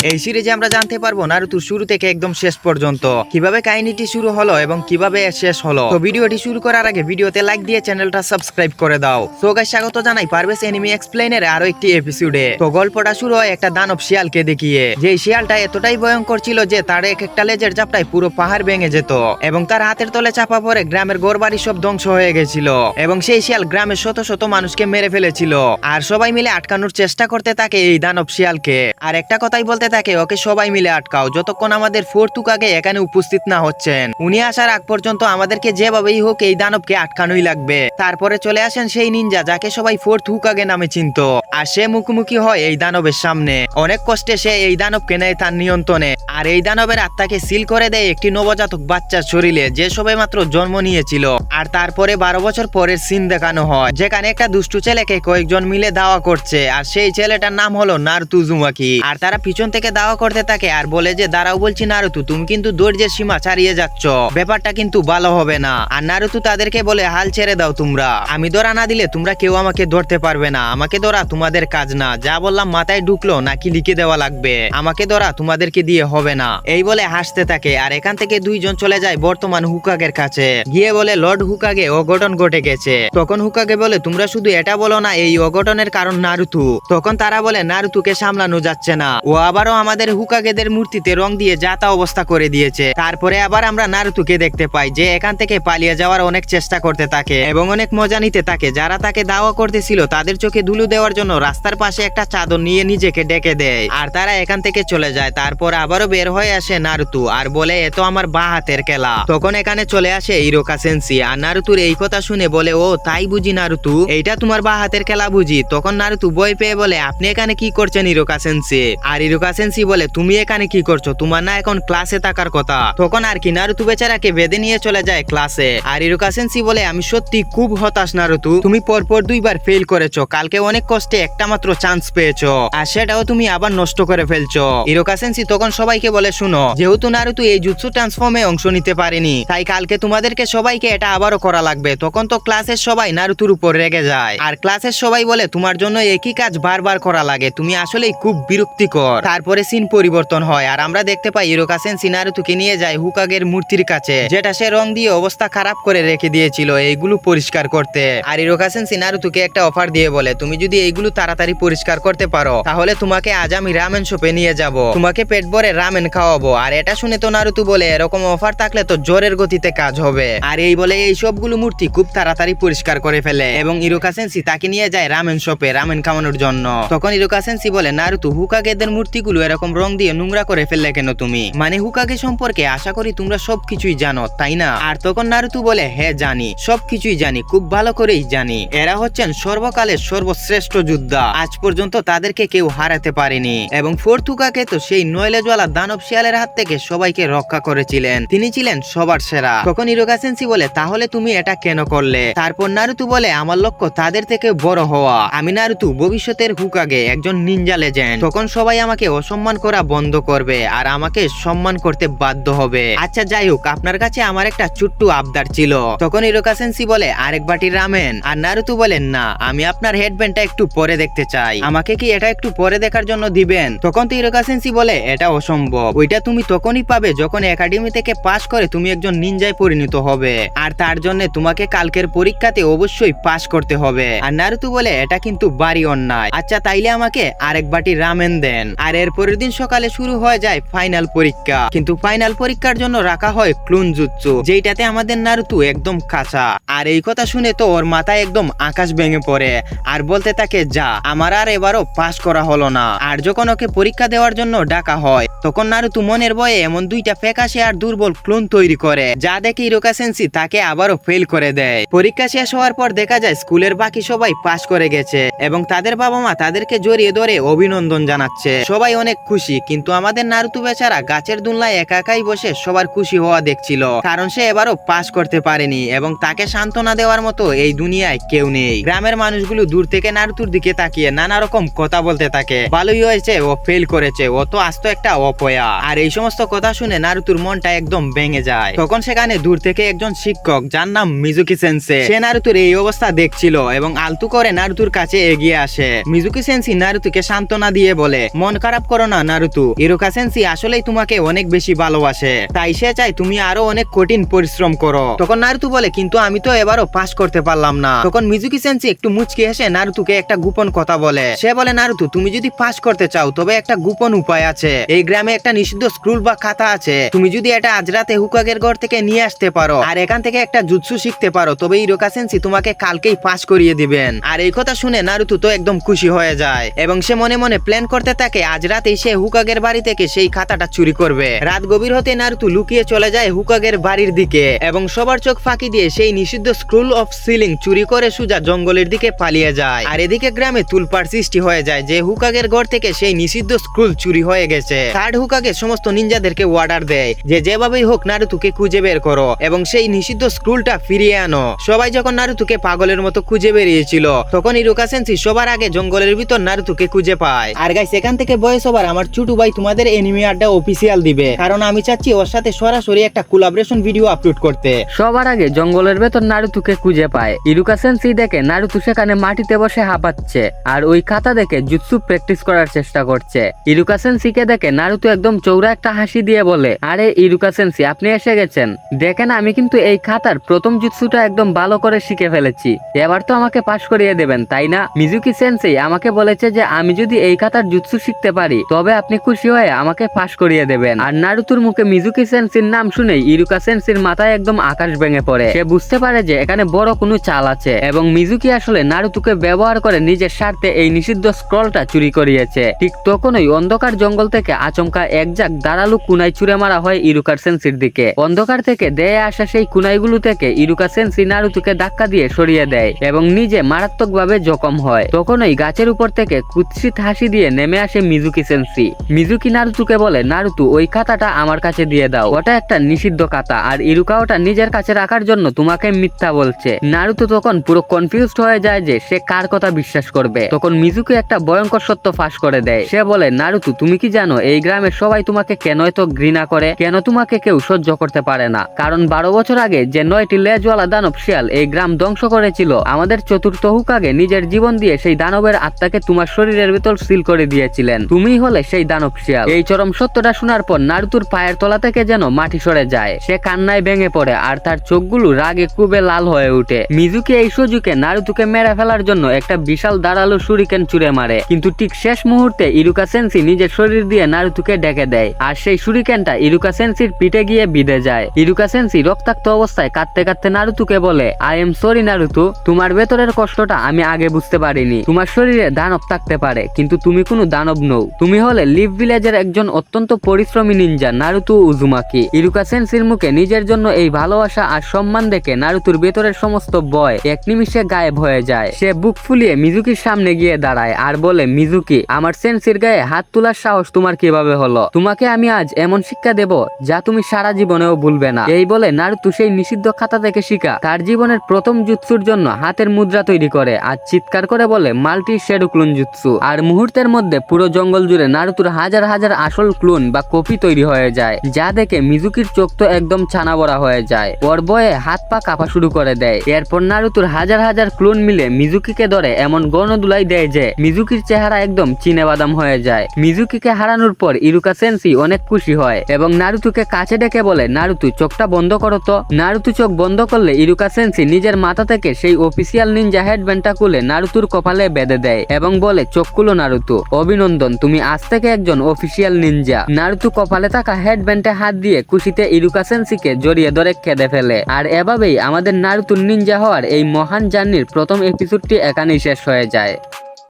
এই সিরিজে আমরা জানতে পারবো নারুতোর শুরু থেকে একদম শেষ পর্যন্ত কিভাবে কাহিনীটি শুরু হলো এবং কিভাবে শেষ হলো। তো ভিডিওটি শুরু করার আগে ভিডিওতে লাইক দিয়ে চ্যানেলটা সাবস্ক্রাইব করে দাও। তো গাইস, স্বাগত জানাই পারভেজ এনিমি এক্সপ্লেইনের আরো একটি এপিসোডে। তো গল্পটা শুরু হয় একটা দানব শিয়ালকে দেখিয়ে, যে শিয়ালটা এতটাই ভয়ঙ্কর ছিল যে তার এক একটা লেজের চাপটায় পুরো পাহাড় ভেঙে যেত এবং তার হাতের তলে চাপা পড়ে গ্রামের ঘরবাড়ি সব ধ্বংস হয়ে গেছিল এবং সেই শিয়াল গ্রামের শত শত মানুষকে মেরে ফেলেছিল। আর সবাই মিলে আটকানোর চেষ্টা করতে থাকে এই দানব শিয়ালকে। আর একটা কথাই বলতে থাকে, ওকে সবাই মিলে আটকাও যতক্ষণ আমাদের ফোর্তুকাগে এখানে উপস্থিত না হচ্ছেন। উনি আসার আগ পর্যন্ত আমাদেরকে যেভাবেই হোক এই দানবকে আটকানোই লাগবে। তারপরে চলে আসেন সেই নিনজা যাকে সবাই ফোর্তুকাগে নামে চিনত, আর সে মুখোমুখি হয় এই দানবের সামনে। অনেক কষ্টে সে এই দানবকে নেয় তার নিয়ন্ত্রণে, আর এই দানবের আত্মাকে সিল করে দেয় একটি নবজাতক বাচ্চার শরীরে যে সবে মাত্র জন্ম নিয়েছিল। আর তারপরে 12 বছর পরের সিন দেখানো হয়, যেখানে একটা দুষ্টু ছেলেকে কয়েকজন মিলে দাওয়া করছে, আর সেই ছেলেটার নাম হলো নারুতো উজুমাকি। আর তারা পিছন থেকে দাওয়া করতে থাকে আর বলে যে, দাঁড়াও বলছি নারুতো, তুমি কিন্তু ধৈর্যের সীমা ছাড়িয়ে যাচ্ছ, ব্যাপারটা কিন্তু ভালো হবে না। আর নারুতো তাদেরকে বলে, হাল ছেড়ে দাও তোমরা, আমি ধরা না দিলে তোমরা কেউ আমাকে ধরতে পারবে না, আমাকে ধরা তোমাদের কাজ না, যা বললাম মাথায় ঢুকলো নাকি লিখে দেওয়া লাগবে, আমাকে ধরা তোমাদেরকে দিয়ে হবে না। এই বলে হাসতে থাকে। আর এখান থেকে দুইজন চলে যায় বর্তমান হুকাগের কাছে, গিয়ে বলে, লর্ড হুকাগে অঘটন ঘটে গেছে। তখন হুকাগে বলে, তোমরা শুধু এটা বলো না এই অঘটনের কারণ নারুতো। তখন তারা বলে, নারুতোকে সামলানো যাচ্ছে না, ও আবারও আমাদের হুকাগেদের মূর্তিতে রং দিয়ে যা তা অবস্থা করে দিয়েছে। তারপরে আবার আমরা নারুতোকে দেখতে পাই যে এখান থেকে পালিয়ে যাওয়ার অনেক চেষ্টা করতে থাকে এবং অনেক মজা নিতে থাকে। যারা তাকে দাওয়া করতেছিল তাদের চোখে ধুলো দেওয়ার জন্য রাস্তার পাশে একটা চাদর নিয়ে নিজেকে ডেকে দেয়, আর তারা এখান থেকে চলে যায়। তারপর আবারও বের হয়ে আসে নারুতো আর বলে, এ তো আমার বাঁ হাতের খেলা। তখন এখানে চলে আসে ইরোকা সেন্সি, আর নারুতোর এই কথা শুনে বলে, ও তাই বুঝি নারুতো, এইটা তোমার বাঁ হাতের খেলা বুঝি। তখন নারুতো ভয় পেয়ে বলে, আপনি এখানে কি করছেন ইরোকা সেন্সি? আর ইরোকা সেন্সি বলে, তুমি এখানে কি করছো, তোমার না এখন ক্লাসে থাকার কথা? তখন আর কি নারুতো বেচারাকে বেঁধে নিয়ে চলে যায় ক্লাসে। আর ইরোকা সেন্সি বলে, আমি সত্যি খুব হতাশ নারুতো, তুমি পরপর 2বার ফেল করেছো, কালকে অনেক কষ্টে একটা মাত্র চান্স পেয়েছো আর সেটাও তুমি আবার নষ্ট করে ফেলছো। ইরোকা সেন্সি তখন সবাইকে বলে, শুনো, যেহেতু নারুতো এই জুৎসু ট্রান্সফর্মে অংশ নিতে পারেনি, তাই কালকে তোমাদেরকে সবাইকে এটা আবারও করা লাগবে। তখন তো ক্লাসের সবাই নারুতোর উপর রেগে যায়, আর ক্লাসের সবাই বলে, তোমার জন্য একই কাজ বারবার করা লাগে, তুমি আসলেই খুব বিরক্তিকর। তারপরে সিন পরিবর্তন হয় আর আমরা দেখতে পাই ইরোকা সেন্সি নারুতোকে নিয়ে যায় হুকাগের মূর্তির কাছে, যেটা সে রং দিয়ে অবস্থা খারাপ করে রেখে দিয়েছিল এইগুলো পরিষ্কার করতে। আর ইরোকা সেন্সি নারুতোকে একটা অফার দিয়ে বলে, তুমি যদি এইগুলো তাড়াতাড়ি পরিষ্কার করতে পারো তাহলে তোমাকে আজ আমি রামেন শপে নিয়ে যাব, তোমাকে পেট ভরে রামেন খাওয়াবো। আর এটা শুনে তো নারুতো বলে, এরকম অফার থাকলে তো জোরের গতিতে কাজ হবে। আর এই বলে এই সবগুলো মূর্তি খুব তাড়াতাড়ি পরিষ্কার করে ফেলে এবং ইরোকা সেন্সি তাকে নিয়ে যায় রামেন শপে রামেন খাওয়ানোর জন্য। তখন ইরোকা সেন্সি বলে, নারুতো, হুকাগেদের মূর্তিগুলো এরকম রং দিয়ে নোংরা করে ফেললে কেন তুমি? মানে হুকাগে সম্পর্কে আশা করি তোমরা সবকিছুই জানো, তাই না? আর তখন নারুতো বলে, হ্যাঁ জানি, সবকিছুই জানি, খুব ভালো করেই জানি। এরা হচ্ছেন সর্বকালের সর্বশ্রেষ্ঠ যোদ্ধা, আজ পর্যন্ত তাদেরকে কেউ হারাতে পারেনি এবং ফোর্তুকাকে তো সেই নয়লেজওয়ালা দানব শিয়ালের হাত থেকে সবাইকে রক্ষা করেছিলেন, তিনি ছিলেন সবার সেরা। তখন ইরোকা সেন্সি বলে, তাহলে তুমি এটা কেন করলে? তারপর নারুতো বলে, আমার লক্ষ্য তাদের থেকে বড় হওয়া, আমি নারুতো ভবিষ্যতের হুকাগে, একজন নিনজা লেজেন্ড। তখন সবাই আমাকে অসম্মান করা বন্ধ করবে আর আমাকে সম্মান করতে বাধ্য হবে। আচ্ছা যাই হোক, আপনার কাছে আমার একটা ছোট্ট আবদার ছিল। তখন ইরোকা সেন্সি বলে, আরেক বাটি রামেন। আর নারুতো বলেন, না, আমি আপনার হেডব্যান্ডটা একটু পরে দেখতে চাই, আমাকে কি এটা একটু পরে দেখার জন্য দিবেন? তখন তো ইরোকা সেন্সি বলে, এটা অসম্ভব, ওইটা তুমি তখনই পাবে যখন একাডেমি থেকে পাশ করে তুমি একজন নিনজায় পরিণত হবে, আর তার জন্য তোমাকে কালকের পরীক্ষাতে অবশ্যই পাশ করতে হবে। আর নারুতো বলে, এটা কিন্তু ভারী অন্যায়, আচ্ছা তাইলে আমাকে আরেক বাটি রামেন দেন। আর এর পরের দিন সকালে শুরু হয়ে যায় ফাইনাল পরীক্ষা, কিন্তু ফাইনাল পরীক্ষার জন্য রাখা হয় ক্লোন জুৎসু, যেটাতে আমাদের নারুতো একদম কাঁচা। আর এই কথা শুনে তো ওর মাথায় একদম আকাশ ভেঙে পড়ে আর বলতে থাকে, যা, আমার আর এবারও পাশ করা হলো না। আর যখন ওকে পরীক্ষা দেওয়ার জন্য ডাকা হয় তখন নারুতো মনের ভয়ে এমন দুইটা ফ্যাকাশে আর দুর্বল ক্লোন তৈরি করে, যা দেখে ইরোকা সেন্সি তাকে আবারও ফেল করে দেয়। পরীক্ষা শেষ হওয়ার পর দেখা যায় স্কুলের বাকি সবাই পাশ করে গেছে এবং তাদের বাবা মা তাদেরকে জড়িয়ে ধরে অভিনন্দন জানাচ্ছে, সবাই অনেক খুশি। কিন্তু আমাদের নারুতো বেচারা গাছের দুলনায় একা একাই বসে সবার খুশি হওয়া দেখছিল, কারণ সে এবারও পাশ করতে পারেনি এবং তাকে সান্ত্বনা দেওয়ার মতো এই দুনিয়ায় কেউ নেই। গ্রামের মানুষগুলো দূর থেকে নারুতোর দিকে তাকিয়ে নানা রকম কথা বলতে থাকে। ভালোই হয়েছে ও ফেল করেছে, ও তো আস্ত একটা অপয়া। আর এই সমস্ত কথা শুনে নারুতোর মনটা একদম ভেঙে যায়। তখন সেখানে দূর থেকে একজন শিক্ষক, যার নাম মিজুকি সেন্সে, সে নারুতোর এই অবস্থা দেখছিল এবং আলতু করে নারুতোর কাছে এগিয়ে আসে। মিজুকি সেন্সি নারুতোকে সান্ত্বনা দিয়ে বলে, মন খারাপ করো না নারুতো, ইরুকা সেন্সি আসলেই তোমাকে অনেক বেশি ভালোবাসে, তাই সে চায় তুমি আরো অনেক কঠিন পরিশ্রম করো। তখন নারুতো বলে, কিন্তু আমি তো এবারও পাস করতে পারলাম না। তখন মিজুকি সেন্সি একটু মুচকি হেসে নারুতোকে একটা গোপন কথা বলে। সে বলে, নারুতো তুমি যদি পাস করতে চাও তবে একটা গোপন উপায় আছে। এই গ্রামে একটা নিষিদ্ধ স্ক্রুল বা খাতা আছে, তুমি যদি এটা আজ রাতে হুকাগের ঘর থেকে নিয়ে আসতে পারো আর এখান থেকে একটা জুৎসু শিখতে পারো, তবে ইরুকা সেন্সি তোমাকে কালকেই পাস করিয়ে দিবেন। আর এই কথা শুনে নারুতো তো একদম খুশি হয়ে যায় এবং সে মনে মনে প্ল্যান করতে থাকে আজ রাতেই সে হুকাগের বাড়ি থেকে সেই খাতাটা চুরি করবে। রাত গভীর হতে নারুতো লুকিয়ে চলে যায় হুকাগের বাড়ির দিকে এবং সবার চোখ ফাঁকি দিয়ে সেই নিষিদ্ধ স্ক্রুল অফ সিলিং চুরি করে সোজা জঙ্গলের দিকে পালিয়ে যায়। আর এদিকে গ্রামে তুলপাড় সৃষ্টি হয়ে যায় যে হুকাগের ঘর থেকে সেই নিষিদ্ধ স্ক্রুল চুরি হয়ে গেছে। থার্ড হুকাগে সমস্ত নিনজাদেরকে অর্ডার দেয় যে যেভাবেই হোক নারুতোকে খুঁজে বের করো এবং সেই নিষিদ্ধ স্ক্রুলটা ফিরিয়ে আনো। সবাই যখন নারুতোকে পাগলের মতো খুঁজে বেরিয়েছিল তখন ইরুকা সেন্সি সবার আগে জঙ্গলের ভিতর নারুতোকে খুঁজে পায়। আর গাইস, এখান থেকে ভয়েস ওভার আমার ছোট ভাই তোমাদের এনিমি আড্ডা অফিসিয়াল দিবে, কারণ আমি চাচ্ছি ওর সাথে সরাসরি একটা কোলাবরেশন ভিডিও আপলোড করতে। সবার আগে জঙ্গলের ভেতর নারুতোকে খুঁজে পায়। ইরুকা সেন্সি দেখে নারুতো সেখানে মাটিতে বসে হাঁপাচ্ছে আর ওই খাতা দেখে জুৎসু প্র্যাকটিস করার চেষ্টা করছে। ইরুকা সেন্সিকে দেখে নারুতো একদম চৌড়া একটা হাসি দিয়ে বলে, আরে ইরুকা সেন্সি, আপনি এসে গেছেন। দেখেন, আমি কিন্তু এই খাতার প্রথম জুৎসুটা একদম ভালো করে শিখে ফেলেছি, এবার তো আমাকে পাশ করিয়ে দেবেন তাই না? মিজুকি সেন্সি আমাকে বলেছে যে আমি যদি এই খাতার জুৎসু শিখতে পারি তবে আপনি খুশি হয়ে আমাকে পাশ করিয়ে দেবেন। আর নারুতোর মুখে মিজুকি সেন্সির নাম শুনেই ইরুকা সেন্সির মাথায় একদম আকাশ ভেঙে পড়ে। সে বুঝতে পারে যে এখানে বড় কোনো চাল আছে এবং মিজুকি আসলে নারুতোকে ব্যবহার করে নিজের স্বার্থে এই নিষিদ্ধ স্ক্রলটা চুরি করিয়েছে। ঠিক তখনই অন্ধকার জঙ্গল থেকে আচমকা একজাক দাঁড়ালু কুনাই ছুঁড়ে মারা হয় ইরুকা সেন্সির দিকে। অন্ধকার থেকে দেয়ে আসা সেই কুনাইগুলো থেকে ইরুকা সেন্সি নারুতোকে ধাক্কা দিয়ে সরিয়ে দেয় এবং নিজে মারাত্মকভাবে জখম হয়। তখনই গাছের উপর থেকে কুৎসিত হাসি দিয়ে নেমে আসে মিজুকি সেন্সি। মিজুকি নারুতোকে বলে, নারুতো ওই খাতাটা আমার কাছে দিয়ে দাও, ওটা একটা নিষিদ্ধ খাতা আর ইরুকা ওটা নিজের কাছে রাখার জন্য তোমাকে মিথ্যা বলছে। নারুতো তখন পুরো কনফিউজড হয়ে যায় যে সে কার কথা বিশ্বাস করবে। তখন মিজুকি একটা ভয়ঙ্কর সত্য ফাঁস করে দেয়। সে বলে, নারুতো তুমি কি জানো এই গ্রামের সবাই তোমাকে কেন এত ঘৃণা করে? কেন তোমাকে কেউ সহ্য করতে পারে না? কারণ 12 বছর আগে যে 9টি লেজওয়ালা দানব শিয়াল এই গ্রাম ধ্বংস করেছিল, আমাদের চতুর্থ হুকাগে নিজের জীবন দিয়ে সেই দানবের আত্মাকে তোমার শরীরের ভিতর সিল করে দিয়েছিলেন। তুমিই হলে সেই দানব শিয়াল। এই চরম সত্যটা শোনার পর নারুতোর পায়ের তলা থেকে যেন মাটি সরে যায়। সে কান্নায় ভেঙে পড়ে আর তার চোখগুলো রাগে খুবই লাল হয়ে ওঠে। মিজুকি এই সুযোগে নারুতোকে মেরে ফেলার জন্য একটা বিশাল ধারালো শুরিকেন ছুঁড়ে মারে, কিন্তু ঠিক শেষ মুহূর্তে ইরুকা সেন্সি নিজের শরীর দিয়ে নারুতোকে ডেকে দেয় আর সেই শুরিকেনটা ইরুকা সেন্সির পিঠে গিয়ে বিঁধে যায়। ইরুকা সেন্সি রক্তাক্ত অবস্থায় কাঁদতে কাঁদতে নারুতোকে বলে, আই এম সরি নারুতো, তোমার ভেতরের কষ্টটা আমি আগে বুঝতে পারিনি। তোমার শরীরে দানব থাকতে পারে কিন্তু তুমি কোনো দানব নও, তুমি হলে লিভ ভিলেজের একজন অত্যন্ত পরিশ্রমী নিনজা নারুতো উজুমাকি। ইরুকা সেন্সির মুখে নিজের জন্য এই ভালোবাসা আর সম্মান দেখে নারুতোর ভেতরের সমস্ত ভয় এক নিমিষে গায়েব হয়ে যায়। সে বুক ফুলিয়ে মিজুকির সামনে গিয়ে দাঁড়ায় আর বলে, মিজুকি, আমার সেন্সির গায়ে হাত তোলার সাহস তোমার কিভাবে হলো? তোমাকে আমি আজ এমন শিক্ষা দেব যা তুমি সারা জীবনেও ভুলবে না। এই বলে নারুতো সেই নিষিদ্ধ খাতা থেকে শিখা তার জীবনের প্রথম জুৎসুর জন্য হাতের মুদ্রা তৈরি করে আর চিৎকার করে বলে, মাল্টি শ্যাডো ক্লোন জুৎসু। আর মুহূর্তের মধ্যে পুরো জঙ্গল জুড়ে নারুতোর হাজার হাজার আসল ক্লোন বা কপি তৈরি হয়ে যায়, যা দেখে মিজুকির চোখ তো একদম ছানা বড়া হয়ে যায়। ওর ভয়ে হাত পা কাঁপা শুরু করে দেয়। এরপর নারুতোর হাজার হাজার ক্লোন মিলে মিজুকিকে ধরে এমন গণদুলাই দেয় যে মিজুকির চেহারা একদম চিনে বাদাম হয়ে যায়। মিজুকিকে হারানোর পর ইরুকা সেন্সি অনেক খুশি হয় এবং নারুতোকে কাছে ডেকে বলে, নারুতো চোখটা বন্ধ করো তো। নারুতো চোখ বন্ধ করলে ইরুকা সেন্সি নিজের মাথা থেকে সেই অফিসিয়াল নিনজা হেডব্যান্ডটা খুলে নারুতোর কপালে বেঁধে দেয় এবং বলে, চোখ খুলো নারুতো, অভিনন্দন, তুমি আজ থেকে একজন অফিসিয়াল নিনজা। নারুতো কপালে থাকা হেডব্যান্ডে হাত দিয়ে খুশিতে ইরুকা সেন্সিকে জড়িয়ে ধরে কেঁদে ফেলে। আর এভাবেই আমাদের নারুতোর নিনজা হওয়ার এই মহান জার্নির প্রথম এপিসোডটি এখানেই শেষ হয়ে যায়।